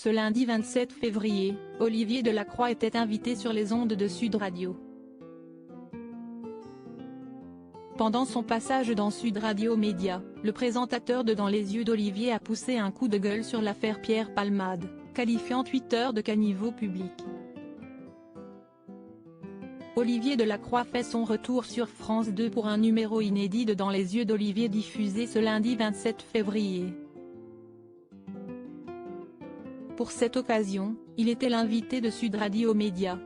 Ce lundi 27 février, Olivier Delacroix était invité sur les ondes de Sud Radio. Pendant son passage dans Sud Radio Média, le présentateur de Dans les yeux d'Olivier a poussé un coup de gueule sur l'affaire Pierre Palmade, qualifiant Twitter de caniveau public. Olivier Delacroix fait son retour sur France 2 pour un numéro inédit de Dans les yeux d'Olivier diffusé ce lundi 27 février. Pour cette occasion, il était l'invité de Sud Radio Média.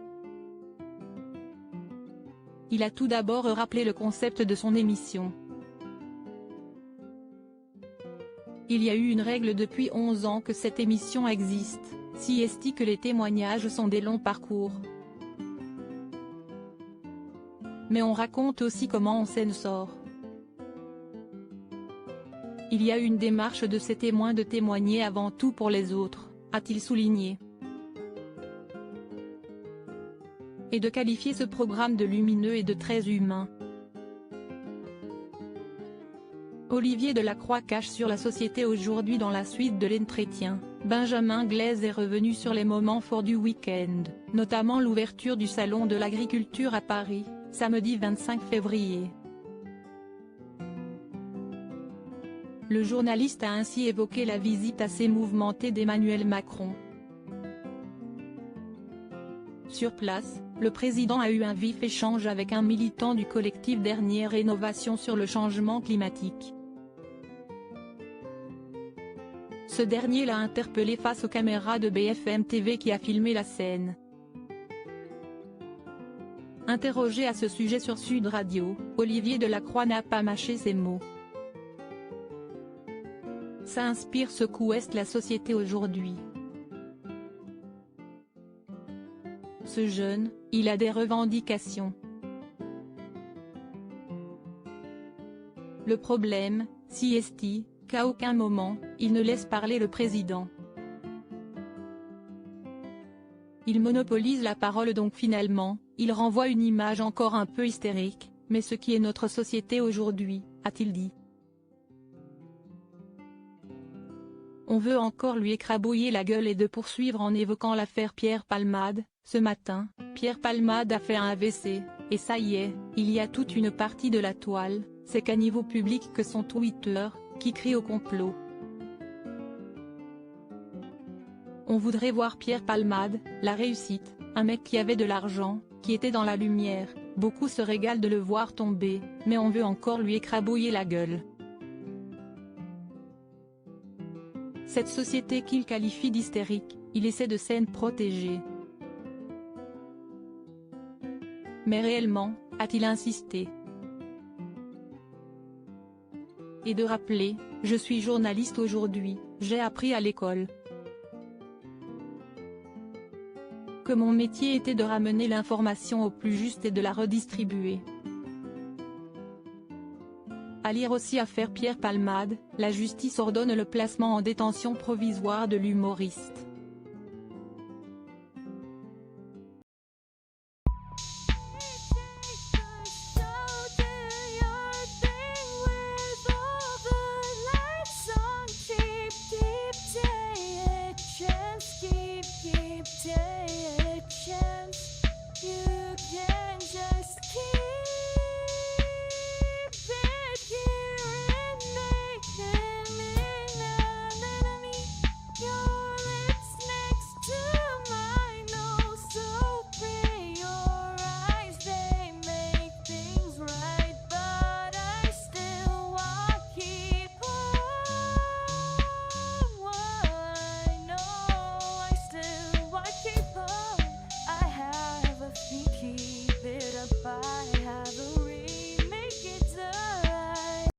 Il a tout d'abord rappelé le concept de son émission. Il y a eu une règle depuis 11 ans que cette émission existe, si est que les témoignages sont des longs parcours. Mais on raconte aussi comment on s'en sort. Il y a une démarche de ces témoins de témoigner avant tout pour les autres, a-t-il souligné. Et de qualifier ce programme de lumineux et de très humain. Olivier Delacroix cache sur la société aujourd'hui. Dans la suite de l'entretien, Benjamin Glaise est revenu sur les moments forts du week-end, notamment l'ouverture du Salon de l'Agriculture à Paris, samedi 25 février. Le journaliste a ainsi évoqué la visite assez mouvementée d'Emmanuel Macron. Sur place, le président a eu un vif échange avec un militant du collectif Dernière Rénovation sur le changement climatique. Ce dernier l'a interpellé face aux caméras de BFM TV qui a filmé la scène. Interrogé à ce sujet sur Sud Radio, Olivier Delacroix n'a pas mâché ses mots. Ça inspire ce qu'ouest la société aujourd'hui. Ce jeune, il a des revendications. Le problème, si est qu'à aucun moment, il ne laisse parler le président. Il monopolise la parole donc finalement, il renvoie une image encore un peu hystérique, mais ce qui est notre société aujourd'hui, a-t-il dit. On veut encore lui écrabouiller la gueule et de poursuivre en évoquant l'affaire Pierre Palmade. Ce matin, Pierre Palmade a fait un AVC, et ça y est, il y a toute une partie de la toile, ces caniveaux publics que sont Twitter, qui crient au complot. On voudrait voir Pierre Palmade, la réussite, un mec qui avait de l'argent, qui était dans la lumière, beaucoup se régalent de le voir tomber, mais on veut encore lui écrabouiller la gueule. Cette société qu'il qualifie d'hystérique, il essaie de s'en protéger. Mais réellement, a-t-il insisté. Et de rappeler, je suis journaliste aujourd'hui, j'ai appris à l'école que mon métier était de ramener l'information au plus juste et de la redistribuer. À lire aussi affaire Pierre Palmade, la justice ordonne le placement en détention provisoire de l'humoriste.